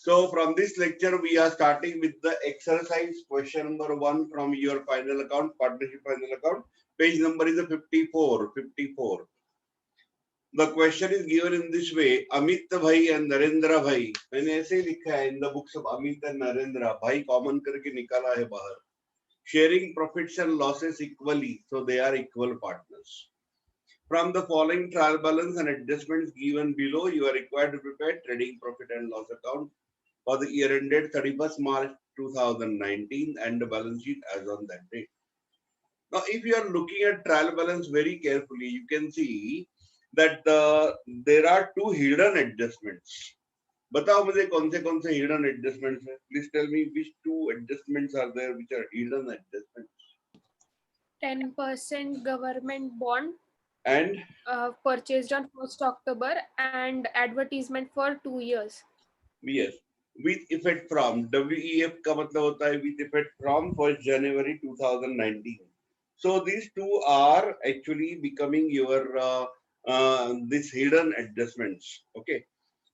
So from this lecture, we are starting with the exercise question number 1 from your final account, partnership final account. Page number is 54. 54. The question is given in this way: Amit bhai and Narendra bhai. मैंने ऐसे ही लिखा है in the books of Amit and Narendra. भाई common करके निकाला है बाहर. Sharing profits and losses equally, so they are equal partners. From the following trial balance and adjustments given below, you are required to prepare trading profit and loss account for the year ended 31st March 2019 and the balance sheet as on that date. Now, if you are looking at trial balance very carefully, you can see that there are two hidden adjustments. बताओ मुझे कौन से hidden adjustments है? Please tell me which two adjustments are there which are hidden adjustments. 10% government bond And purchased on 1st October and advertisement for 2 years. yes, with effect from WEF का मतलब होता है with effect from 1st January 2019. So these two are actually becoming your this hidden adjustments. Okay.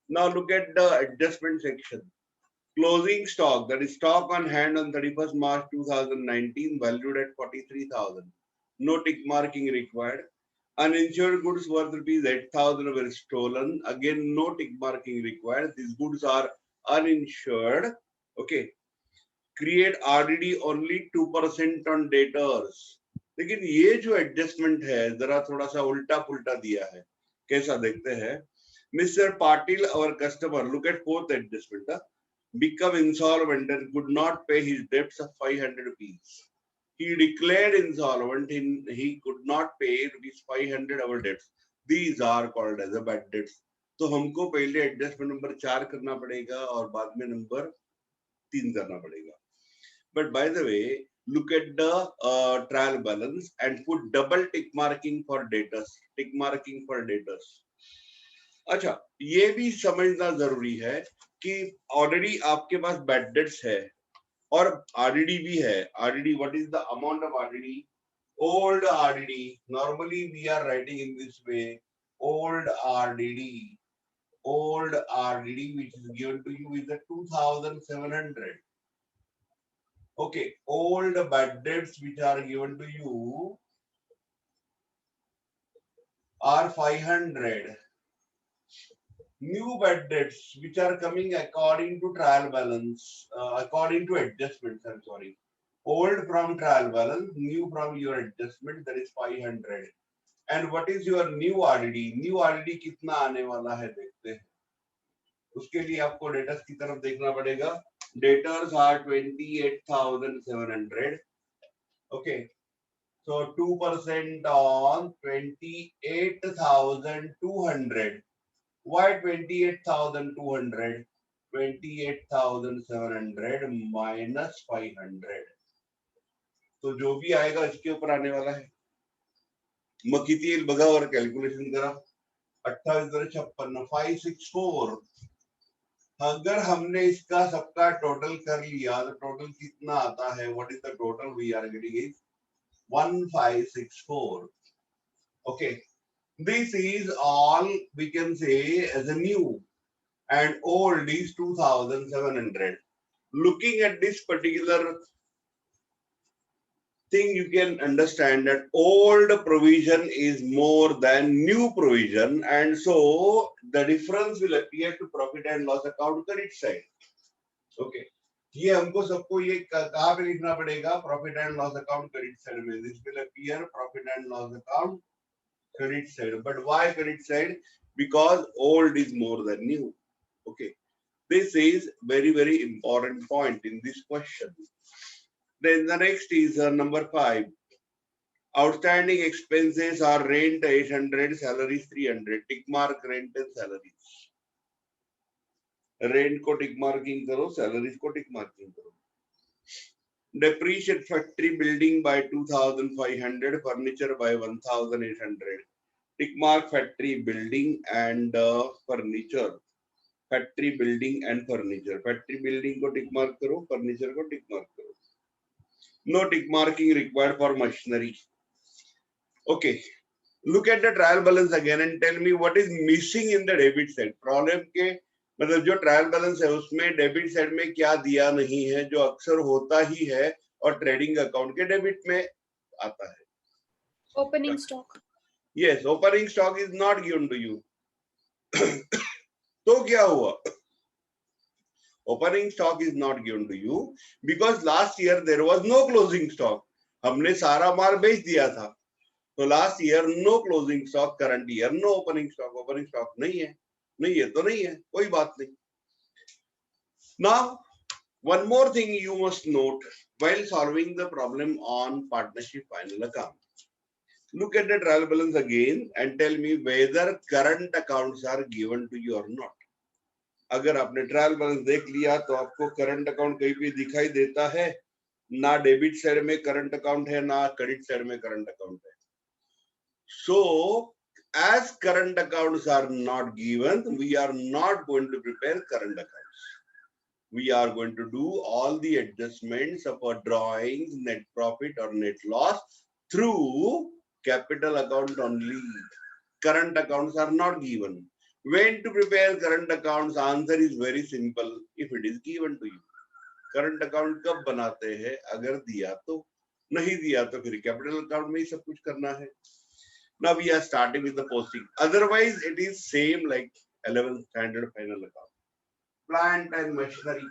Now look at the adjustment section. Closing stock, that is stock on hand on 31st March 2019, valued at 43,000. No tick marking required. Uninsured goods worth rupees 8,000 were stolen. Again, no tick marking required. These goods are uninsured. Okay. Create RDD only 2% on debtors. लेकिन ये जो adjustment है जरा थोड़ा सा उल्टा पुल्टा दिया है. कैसा देखते हैं? Mr. Patil, our customer, look at fourth adjustment. Become insolvent and could not pay his debts of 500 rupees. He declared insolvent. He could not pay rupees 500 our debts. These are called as a bad debts. तो हमको पहले adjustment number 4 करना पड़ेगा और बाद में number 3 करना पड़ेगा. But by the way, look at the trial balance and put double tick marking for debtors. Tick marking for debtors. अच्छा, ये भी समझना जरूरी है कि ऑलरेडी आपके पास बैड डेट्स है और आरडीडी भी है. RDD, what is the amount of RDD? Old RDD. Normally we are writing in this way. Old RDD. Old RDD which is given to you is the 2,700. Okay, old bad debts which are given to you are 500. New bad debts which are coming according to trial balance, according to adjustments, I'm sorry. Old from trial balance, new from your adjustment, that is 500. And what is your new RDD? New RDD कितना आने वाला है देखते हैं. उसके लिए आपको debtors की तरफ देखना पड़ेगा. Debtors are 28,700. Okay. So 2% on 28,200. Why 28,200? 28,700 minus 500. तो जो भी आएगा इसके ऊपर आने वाला है. मग किती येईल बघा वर कॅल्क्युलेशन करा. 28,56 564. अगर हमने इसका सबका टोटल कर लिया तो टोटल कितना आता है? What is the total we are getting is 1564. Okay, this is all we can say as a new, and old is 2,700. Looking at this particular thing, you can understand that old provision is more than new provision, and so the difference will appear to profit and loss account credit side. Okay, ये हमको सबको ये कहाँ पे लिखना पड़ेगा? Profit and loss account credit side में. This will appear profit and loss account credit side. But why credit side? Because old is more than new. Okay, this is very important point in this question. Then the next is number 5. Outstanding expenses are rent 800, salaries 300. Tick mark rent and salaries. Rent को टिक marking करो, salaries को टिक marking करो. Depreciate factory building by 2,500, furniture by 1,800. Tick mark factory building and furniture. Factory building and furniture. Factory building को tick mark करो, furniture को tick mark करो. No tick marking required for machinery. Okay. Look at the trial balance again and tell me what is missing in the debit side. Problem के मतलब जो trial balance है उसमें debit side में क्या दिया नहीं है, जो अक्सर होता ही है और ट्रेडिंग अकाउंट के डेबिट में आता है. Opening stock. Yes, opening stock is not given to you. तो क्या हुआ? Opening stock is not given to you because last year there was no closing stock. हमने सारा माल बेच दिया था. तो last year no closing stock, current year no opening stock. Opening stock नहीं है. नहीं है तो नहीं है, कोई बात नहीं. Now, one more thing you must note while solving the problem on partnership final account. Look at the trial balance again and tell me whether current accounts are given to you or not. अगर आपने trial balance देख लिया तो आपको current account कहीं भी दिखाई देता है? ना डेबिट साइड में करंट अकाउंट है, ना क्रेडिट साइड में करंट अकाउंट है. So, as current accounts are not given, we are not going to prepare current accounts. We are going to do all the adjustments of our drawings, net profit or net loss through capital account only. Current accounts are not given. When to prepare current accounts? Answer is very simple. If it is given to you. Current account कब बनाते हैं? अगर दिया तो, नहीं दिया तो फिर capital account में ही सब कुछ करना है. Now we are starting with the posting. Otherwise, it is same like 11th standard final account. Plant and machinery.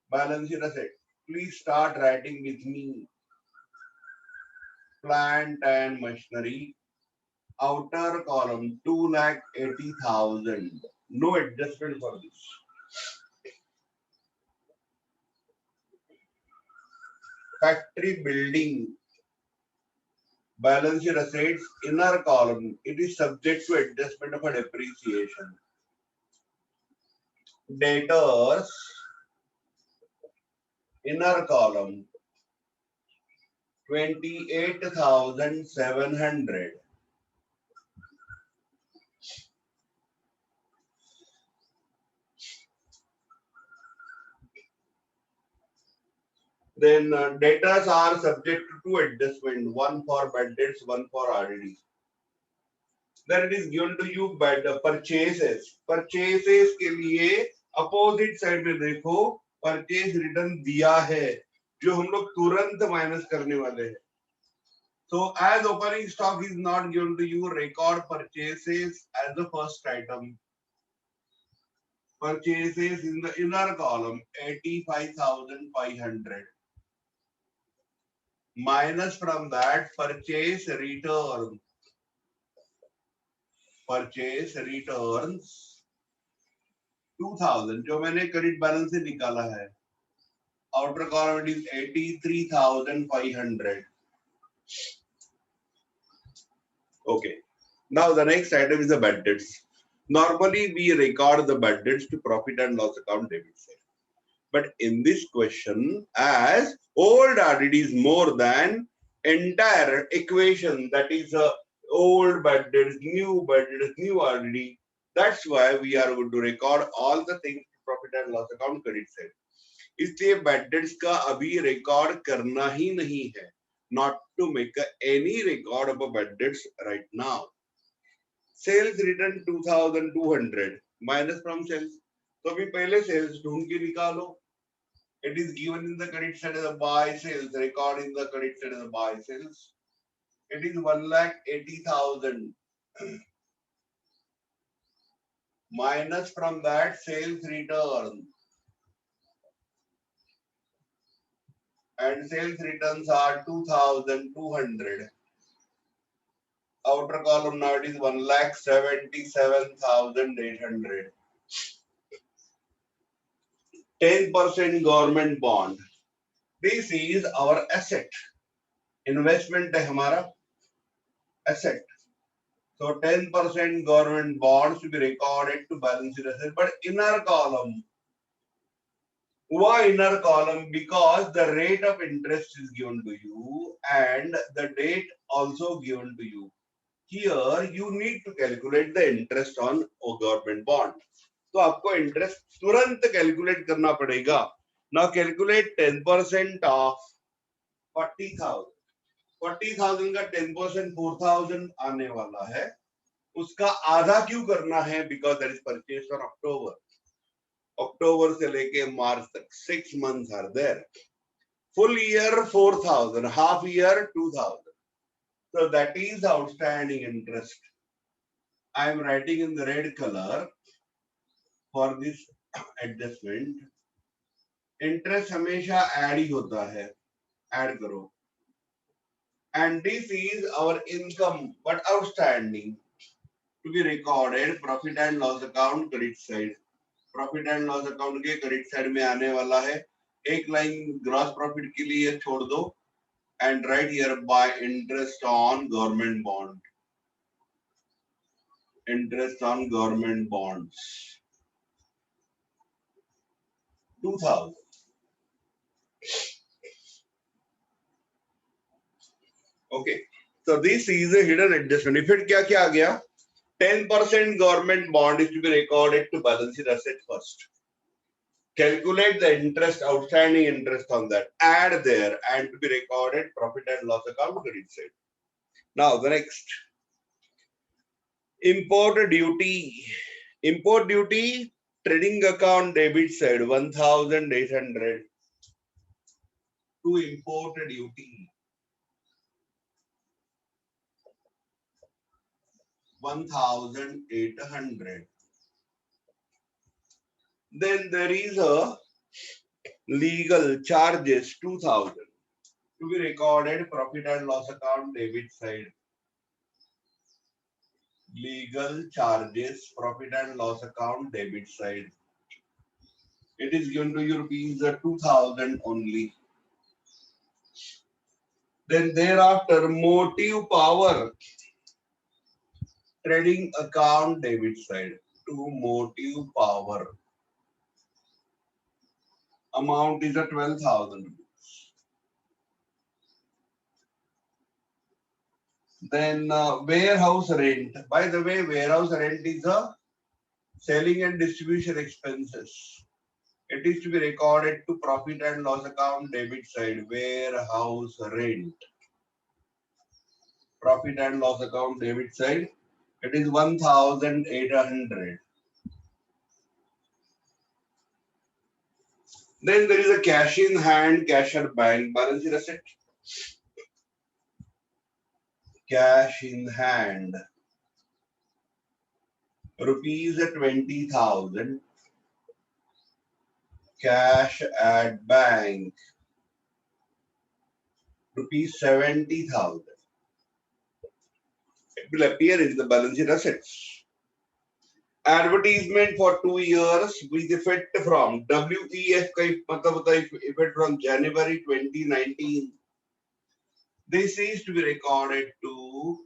Balance sheet asset. Please start writing with me. Plant and machinery. Outer column 2,80,000. No adjustment for this. Factory building. Balance sheet assets. Inner column. It is subject to adjustment of a depreciation. Debtors. Inner column 28,700. Then debtors are subject to two adjustment, one for bad debts, one for RDD. Then it is given to you bad purchases. Purchases के लिए opposite side में देखो purchase return दिया है जो हम लोग तुरंत माइनस करने वाले हैं. So as opening stock is not given to you, record purchases as the first item. Purchases in the inner column 85,500. Minus from that purchase return. Purchase returns 2,000 जो मैंने credit balance से निकाला है. Outer column it is 83,500. Okay. Now the next item is the bad debts. Normally we record the bad debts to profit and loss account debit side. But in this question, as old RDD is more than entire equation, that is old bad debts, new RDD. That's why we are going to record all the things to profit and loss account credit side. इसलिए bad debts का अभी record करना ही नहीं है. Not to make any record of a bad debts right now. Sales return 2,200 minus from sales. तो अभी पहले sales ढूंढ के निकालो. It is given in the credit side as a buy sales. Record in the credit side as a buy sales. It is 1,80,000. Minus from that sales return. And sales returns are 2,200. Outer column now it is 1,77,800. 10% government bond. This is our asset. Investment है हमारा asset. So 10% government bonds to be recorded to balance sheet asset. But inner column. Why inner column? Because the rate of interest is given to you and the date also given to you. Here you need to calculate the interest on government bond. तो आपको interest तुरंत calculate करना पड़ेगा. Now calculate 10% of 40,000. 40,000 का 10% 4,000 आने वाला है. उसका आधा क्यों करना है? Because that is purchase on October से लेके मार्च तक 6 months are there. Full year 4,000, half year 2,000. So that is outstanding interest. I am writing in the red color for this adjustment. Interest हमेशा add ही होता है, add करो. And this is our income, but outstanding to be recorded. Profit and loss account credit side. Profit and loss account के credit side में आने वाला है. एक लाइन gross profit के लिए छोड़ दो. And write here by interest on government bond. Interest on government bonds. 2,000. Okay. So this is a hidden adjustment. If it क्या क्या आ गया? 10% government bond is to be recorded to balance sheet asset first. Calculate the interest, outstanding interest on that. Add there and to be recorded profit and loss account credit side. Now the next. Import duty. Import duty, trading account debit side 1,800 to import duty. 1,800. Then there is a legal charges 2,000 to be recorded profit and loss account debit side. Legal charges profit and loss account debit side. It is given to you rupees 2,000 only. Then thereafter motive power trading account debit side to motive power. Amount is 12,000. Then warehouse rent. By the way, warehouse rent is a selling and distribution expenses. It is to be recorded to profit and loss account debit side. Warehouse rent. Profit and loss account debit side. It is 1,800. Then there is a cash in hand, cash at bank, balance sheet asset. Cash in hand. Rupees 20,000. Cash at bank. Rupees 70,000. It will appear in the balance sheet assets. Advertisement for 2 years with effect from WEF का मतलब होता है effect from January 2019. This is to be recorded to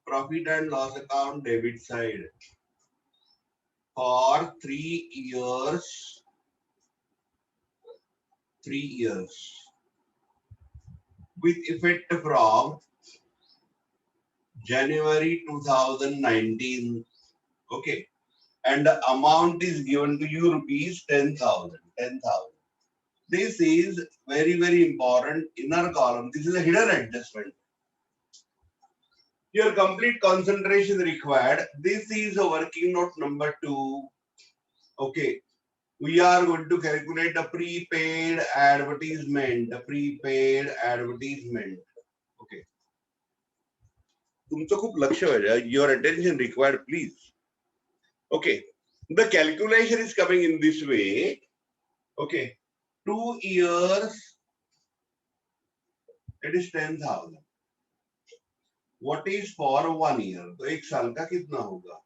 profit and loss account debit side for 3 years. 3 years with effect from January 2019. Okay. And the amount is given to you rupees 10,000. 10,000. This is very, very important inner column. This is a hidden adjustment. Your complete concentration required. This is a working note number 2. Okay. We are going to calculate the prepaid advertisement. The prepaid advertisement. Okay. तुमचं खूप लक्ष पाहिजे. Your attention required, please. Okay. The calculation is coming in this way. Okay. 2 years, it is 10,000. What is for 1 year? तो 1 साल का कितना होगा?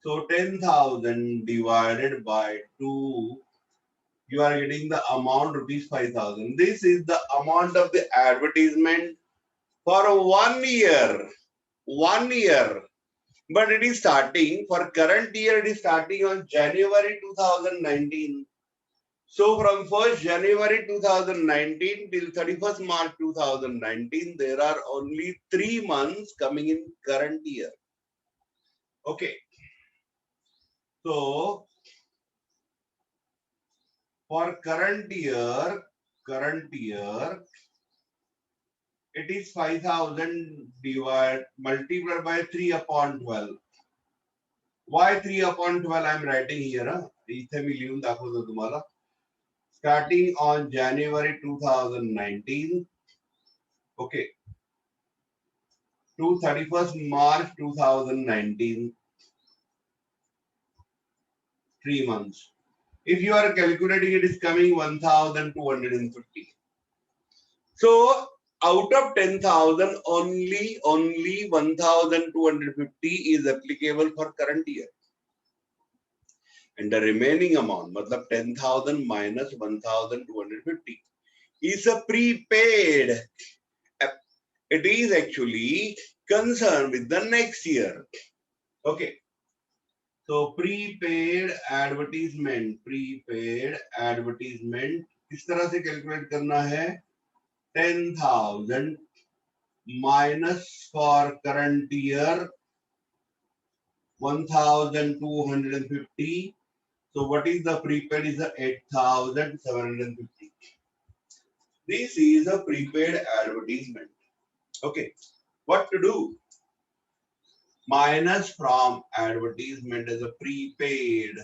So 10,000 divided by 2, you are getting the amount rupees 5,000. This is the amount of the advertisement for 1 year. 1 year. But it is starting, for current year, it is starting on January 2019. So from 1st January 2019 till 31st March 2019, there are only 3 months coming in current year. Okay. So for current year, it is 5000 divided multiplied by 3/12. Why 3/12? I'm writing here. इथे मी लिहून दाखवतो तुम्हाला. Starting on January 2019, okay, to 31st March 2019, 3 months. If you are calculating, it is coming 1250. So out of 10,000, only 1250 is applicable for current year. And the remaining amount, matlab 10,000 minus 1250, is a prepaid. It is actually concerned with the next year. Okay. So prepaid advertisement किस तरह से calculate करना है? 10,000 minus for current year 1250. So what is the prepaid? Is the 8,750. This is a prepaid advertisement. Okay, what to do? Minus from advertisement as a prepaid.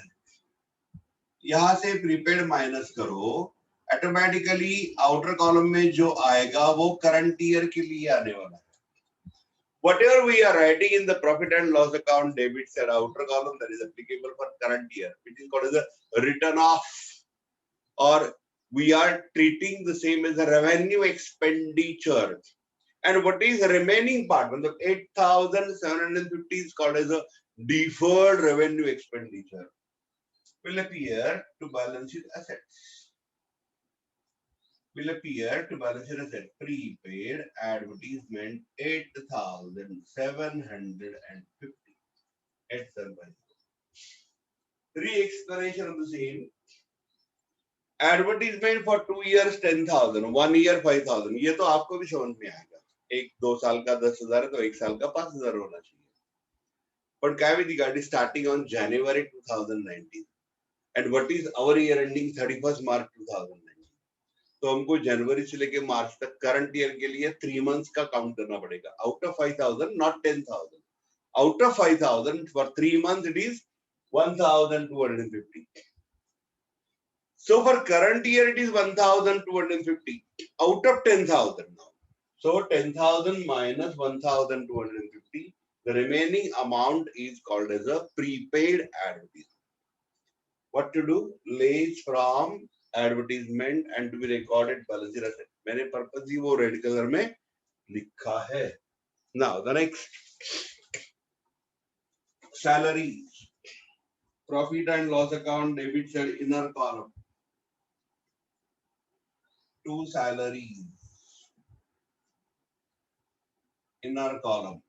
यहां से prepaid minus करो, automatically outer column में जो आएगा वो current year के लिए आने वाला है. Whatever we are writing in the profit and loss account debits and outer column, that is applicable for current year, which is called as a written off, or we are treating the same as a revenue expenditure. And what is the remaining part? When the 8,750 is called as a deferred revenue expenditure, will appear to balance sheet assets. Will appear to balance sheet asset. Prepaid advertisement 8,750. Re-explanation of the same. Advertisement for 2 years 10,000, 1 year 5,000. ये तो आपको भी समझ में आएगा. एक 2 साल का 10,000 है तो 1 साल का 5,000 होना चाहिए. But Kaviti got is starting on January 2019. And what is our year ending 31st March 2019? तो हमको जनवरी से लेके मार्च तक करंट ईयर के लिए 3 months का काउंट करना पड़ेगा. Out of 5,000, not 10,000. Out of 5,000 for 3 months it is 1,250. So for current year it is 1,250 out of 10,000 now. So 10,000 minus 1,250, the remaining amount is called as a prepaid advertisement. What to do? Lays from advertisement and to be recorded balance sheet asset. मैंने purposely वो red color में लिखा है. Now the next, salaries, profit and loss account debit side inner column. 2 salaries, inner column.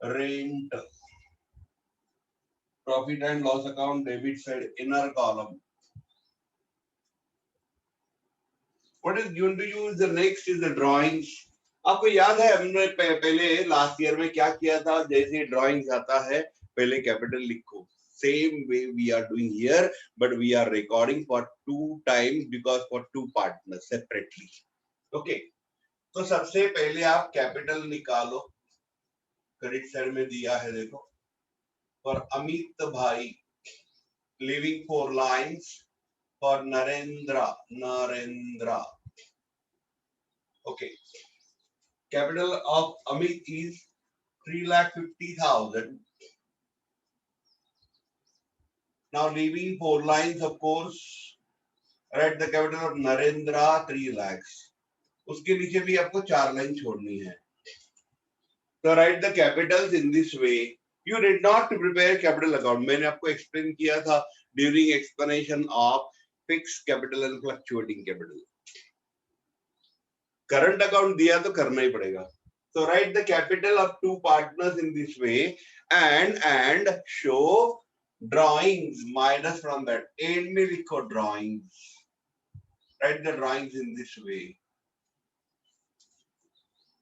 Rent, profit and loss account debit side inner column. What is going to use the next is the drawings. आपको याद है हमने पहले last year में क्या किया था? जैसे ड्राइंग्स आता है पहले कैपिटल लिखो. Same way we are doing here, but we are recording for 2 times because for 2 partners separately. Okay, तो सबसे पहले आप कैपिटल निकालो. क्रेडिट साइड में दिया है देखो. For अमित भाई, leaving 4 lines. For Narendra. Okay. Capital of Amit is 3,50,000. Now leaving 4 lines, of course, write the capital of Narendra 3 lakhs. उसके नीचे भी आपको 4 लाइन छोड़नी है. So write the capitals in this way. You did not prepare capital account. मैंने आपको explain किया था during explanation of fixed capital and fluctuating capital. Current account दिया तो करना ही पड़ेगा. So write the capital of 2 partners in this way and show drawings minus from that. End में लिखो drawings. Write the drawings in this way.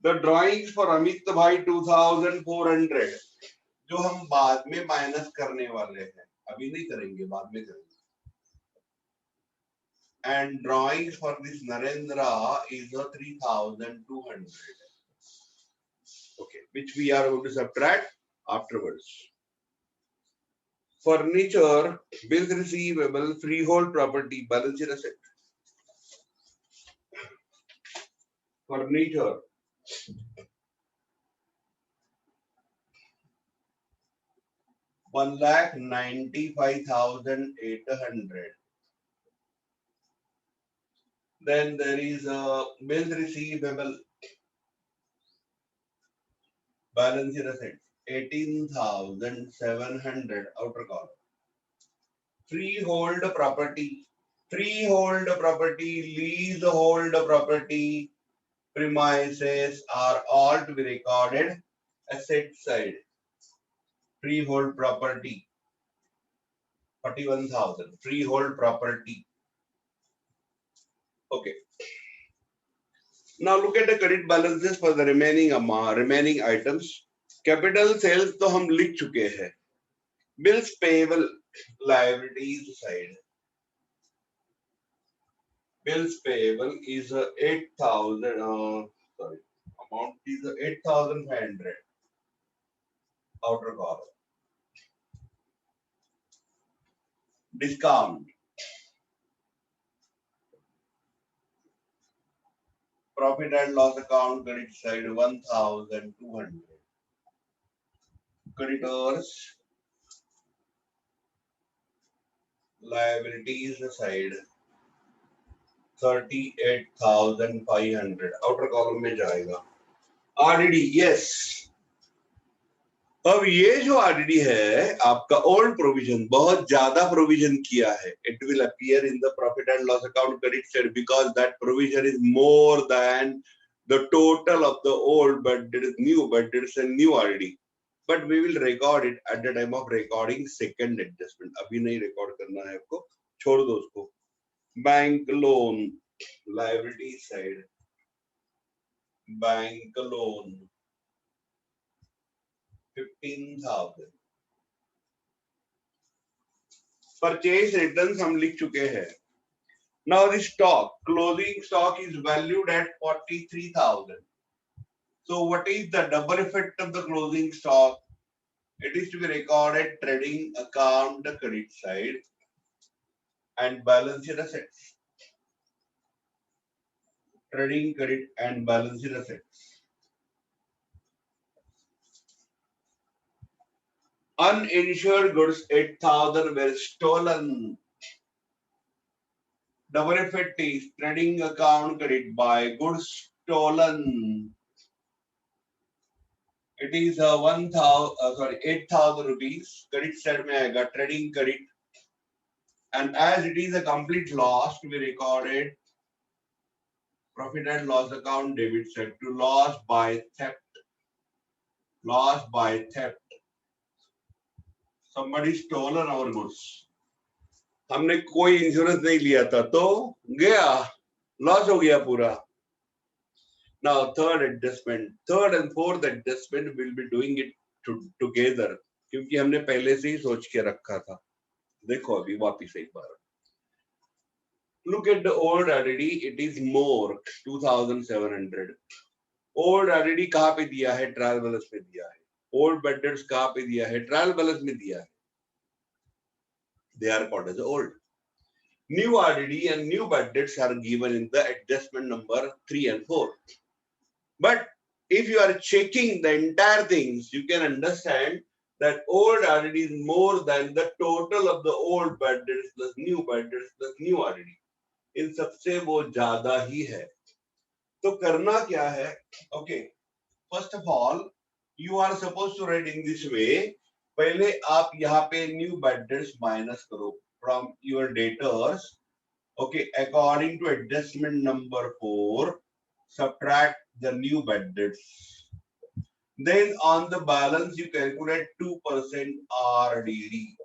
The drawings for Amit Bhai 2,400 जो हम बाद में माइनस करने वाले हैं. अभी नहीं करेंगे, बाद में करेंगे. and drawings for this Narendra is 3,200. Okay, which we are going to subtract afterwards. Furniture, bills receivable, freehold property, balance sheet asset. Furniture, 1,95,800. Then there is a bills receivable, balance sheet asset, 18,700 outer column. Freehold property, leasehold property, premises are all to be recorded asset side. Freehold property, 41,000. Freehold property. Okay. Now look at the credit balances for the remaining items. Capital sales तो हम लिख चुके हैं. Bills payable, liabilities side. Bills payable is 8,000. Amount is 8,500. Outer column. Discount. Profit and loss account credit side 1,200. Creditors, liabilities side 38,500. Outer column में जाएगा. RDD, yes. अब ये जो RDD है आपका ओल्ड प्रोविजन, बहुत ज्यादा प्रोविजन किया है. It will appear in the profit and loss account credit side because that provision is more than the total of the old, but there is a new RDD. But we will record it at the time of recording second adjustment. अभी नहीं record करना है आपको, छोड़ दो उसको. Bank loan, liability side, bank loan, 15,000. Purchase returns हम लिख चुके हैं. Now the stock, closing stock is valued at 43,000. So what is the double effect of the closing stock? It is to be recorded trading account credit side and balance sheet assets. Trading credit and balance sheet assets. Uninsured goods 8,000 were stolen. Double effect is trading account credit by goods stolen. It is 8,000 rupees. Credit side में आएगा trading credit. And as it is a complete loss to be recorded, profit and loss account debit side to loss by theft. Loss by theft. Somebody stolen our goods. हमने कोई insurance नहीं लिया था तो गया, loss हो गया पूरा. Now third and fourth adjustment will be doing it together क्योंकि हमने पहले से ही सोच के रखा था. देखो अभी वापिस एक बार. Look at the old RDD, it is more 2,700. Old RDD कहाँ पे दिया है? ट्रायल बैलेंस में दिया है. Old bad debts कहाँ पे दिया है? ट्रायल बैलेंस में दिया है. They are called as old. New RDD and new bad debts are given in the adjustment number 3 and 4. But if you are checking the entire things, you can understand that old RDD is more than the total of the old bad debts plus new RDD. इन सबसे वो ज्यादा ही है. तो करना क्या है? Okay, first of all, you are supposed to write in this way. पहले आप यहाँ पे new bad debts minus करो from your debtors. Okay, according to adjustment number 4, subtract the new bad debts. Then on the balance you calculate 2% RDD.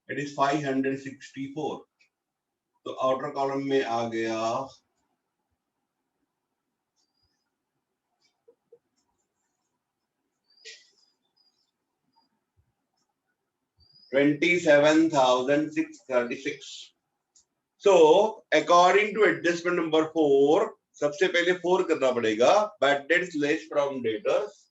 It is 564. तो outer column में आ गया 27,636. So according to adjustment number 4, सबसे पहले 4 करना पड़ेगा, bad debts less from debtors.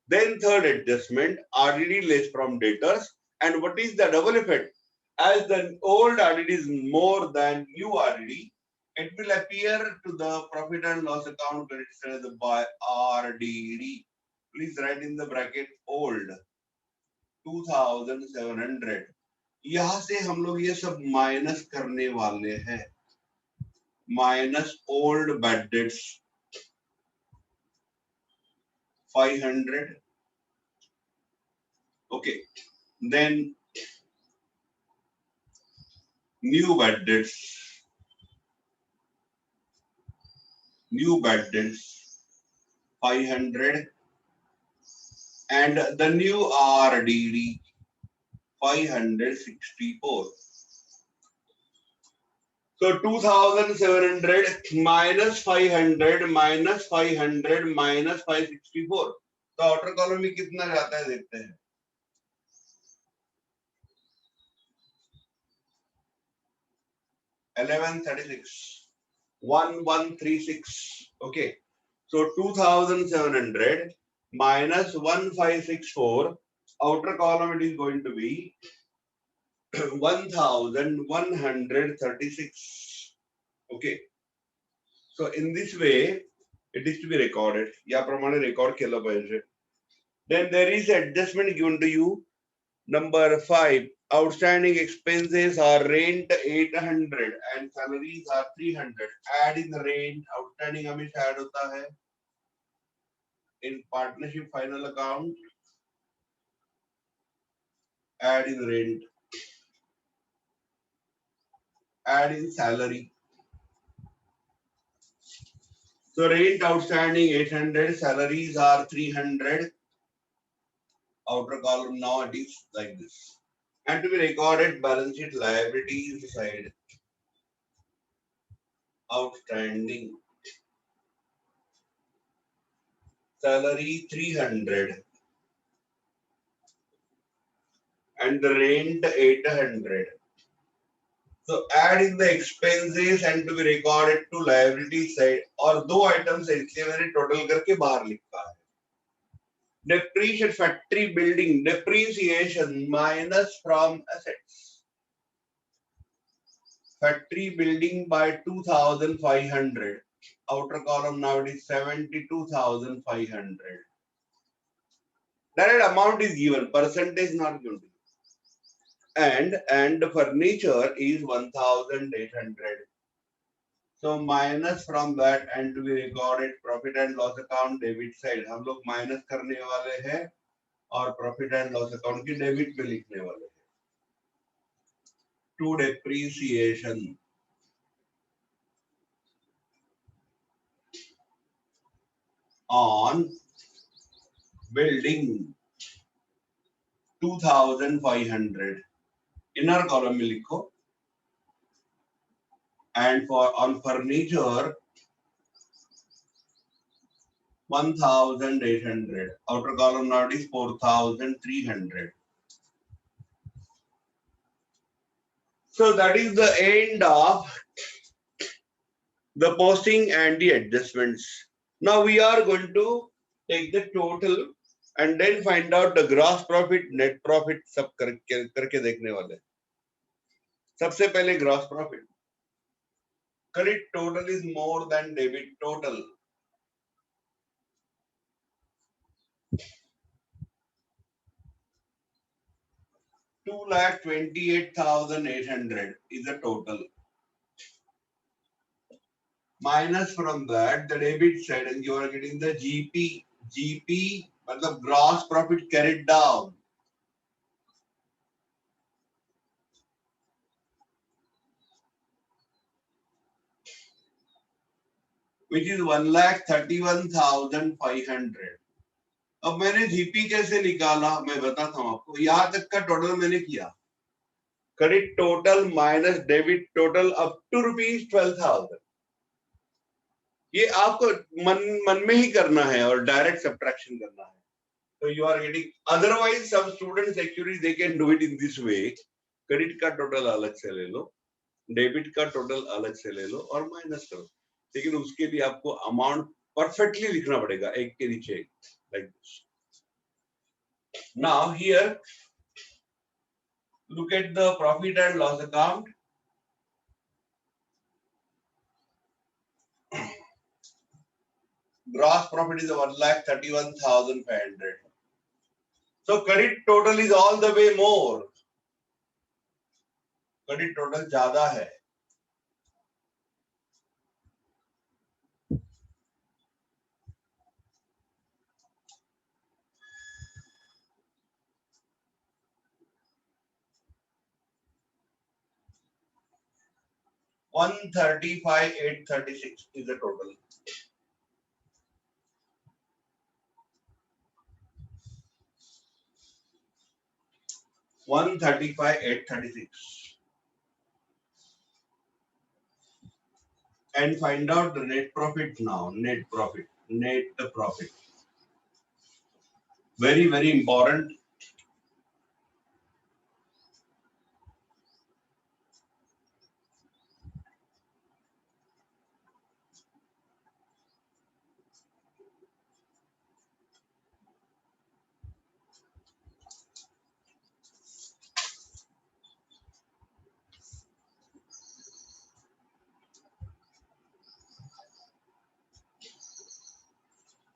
Then third adjustment, RDD less from debtors. And what is the double effect? As the old RDD is more than new RDD, it will appear to the profit and loss account credited by RDD. Please write in the bracket old 2700. यहां से हम लोग ये सब minus करने वाले हैं, minus old bad debts 500. Okay, then new bad debts 500, and the new RDD 564. So 2700 minus 500 minus 500 minus 564. तो आउटर कॉलम में कितना जाता है देखते हैं. 1136, 1136. Okay, so 2700 minus 1564, outer column it is going to be 1136. Okay, so in this way it is to be recorded. या प्रमाणे record केला पाहिजे. Then there is adjustment given to you. Number 5, outstanding expenses are rent 800 and salaries are 300. Add in the rent, outstanding हमेशा add होता है in partnership final account. Add in rent, add in salary. So rent outstanding 800, salaries are 300. Outer column now it is like this. And to be recorded, balance sheet liabilities side. Outstanding salary 300 and the rent 800. So add in the expenses and to be recorded to liability side. और दो items है इसलिए मैंने total करके बाहर लिखा है. Depreciation factory building depreciation minus from assets. Factory building by 2,500. Outer column now it is 72,500. That amount is given, percentage not given. And the furniture is 1,800. So minus from that and to be recorded profit and loss account debit side. हम लोग minus करने वाले हैं और profit and loss account की debit पे लिखने वाले हैं. To depreciation on building 2,500. Inner column में लिखो. And for on furniture 1,800. Outer column now is 4,300. So that is the end of the posting and the adjustments. Now we are going to take the total and then find out the gross profit, net profit सब करके देखने वाले. सबसे पहले gross profit. Credit total is more than debit total. $228,800 is the total. Minus from that the debit side and you are getting the GP. GP मतलब gross profit carried down. Which is 1,31,500. अब मैंने GP कैसे निकाला मैं बताता हूं आपको. यहां तक का टोटल मैंने किया. Credit total minus debit total up to ₹12,000. ये आपको मन में ही करना है और डायरेक्ट सब्ट्रैक्शन करना है. So you are getting, otherwise some students actually they can do it in this way. Credit का टोटल अलग से ले लो, डेबिट का टोटल अलग से ले लो और माइनस करो, लेकिन उसके लिए आपको अमाउंट परफेक्टली लिखना पड़ेगा एक के नीचे एक, like this. Now here look at the profit and loss account. Gross profit is 1,31,500. So credit total is all the way more. Credit total ज्यादा है. $135,836 is the total. $135,836. And find out the net profit now. Net profit. Very, very important.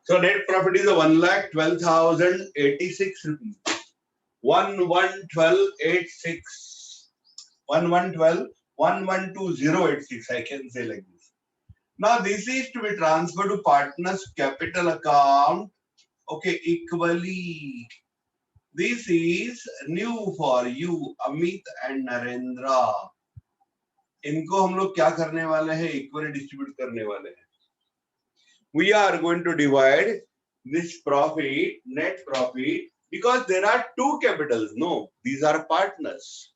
So net profit is 1,12,086 rupees. 111286. 112086. I can say like this. Now this is to be transferred to partners capital account. Okay, equally. This is new for you, Amit and Narendra. इनको हम लोग क्या करने वाले हैं? Equally distribute करने वाले हैं. We are going to divide this profit, net profit, because there are two capitals. No, these are partners.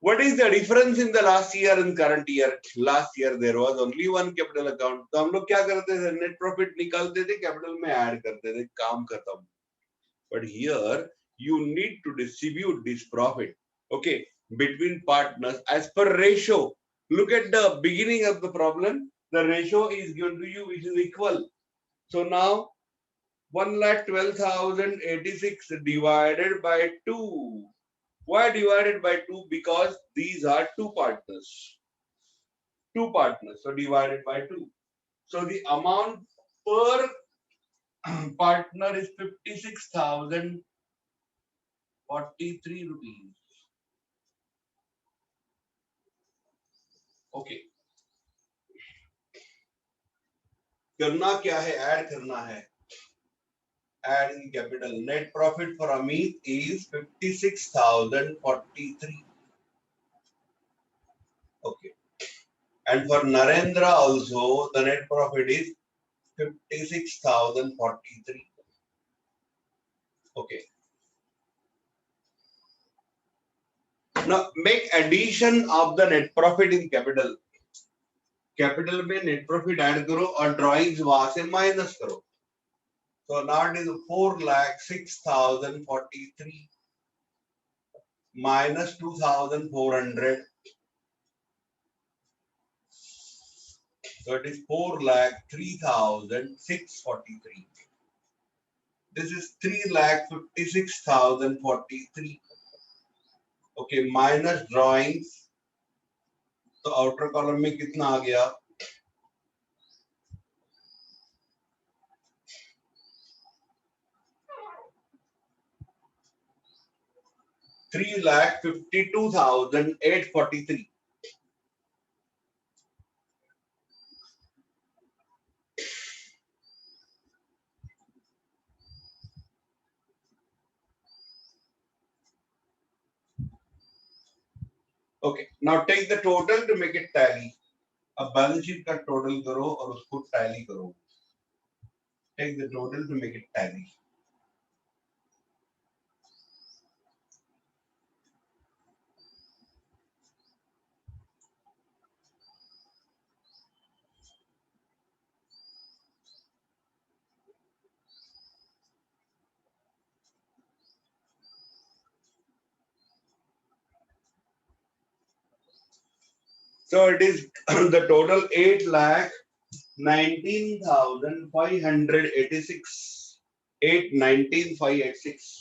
What is the difference in the last year and current year? Last year there was only one capital account. तो हम लोग क्या करते थे? Net profit निकालते थे, capital में add करते थे, काम खत्म. But here you need to distribute this profit, okay, between partners as per ratio. Look at the beginning of the problem. The ratio is given to you, which is equal. So now 1,12,086 divided by 2. Why divided by 2? Because these are two partners. So divided by 2. So the amount per partner is 56,043 rupees. Okay. करना क्या है? Add करना है. Add in capital. Net profit for Amit is 56,043. Okay. And for Narendra also, the net profit is 56,043. Okay. Now make addition of the net profit in capital. Capital में net profit add करो और drawings वहां से minus करो. So now it is 4,06,043 minus 2,400. So it is 4,03,643. This is 3,56,043. Okay, minus drawings. तो outer column में कितना आ गया? 3,52,843. Okay, now take the total to make it tally. अब बैलेंस शीट का टोटल करो और उसको टैली करो. Take the total to make it tally. So it is the total 8,19,586. 819,586.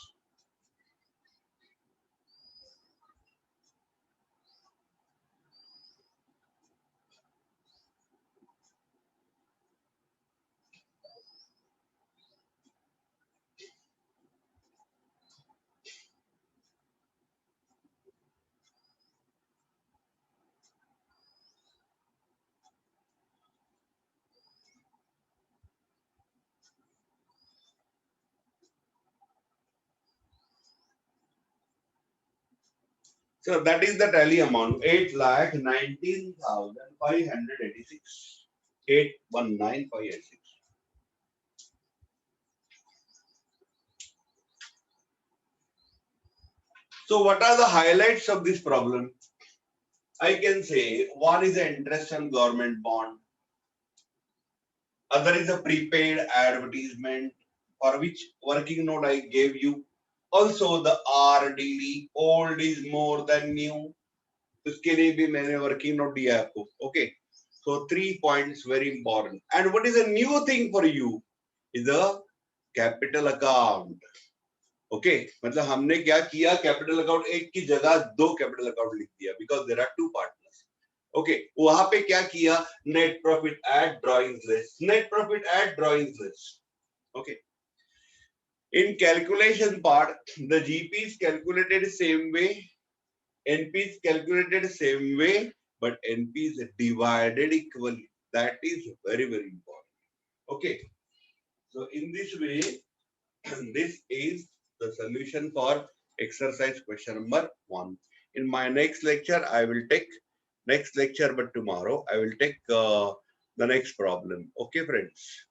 So that is the tally amount, 8,19,586. 819,586. So what are the highlights of this problem? I can say one is the interest on government bond. Other is a prepaid advertisement for which working note I gave you. Also the RDD, old is more than new. उसके लिए भी मैंने working note दिया है आपको. Okay. So 3 points very important. And what is a new thing for you? Is a capital account. Okay मतलब हमने क्या किया, कैपिटल अकाउंट एक की जगह 2 कैपिटल अकाउंट लिख दिया because there are 2 partners. Okay वहां पे क्या किया, net profit at drawings list, net profit at drawings list. Okay in calculation part the GP is calculated same way, NP is calculated same way, but NP is divided equally. That is very important. Okay, so in this way this is the solution for exercise question number 1. In my next lecture, I will take next lecture, but tomorrow I will take the next problem. Okay, friends.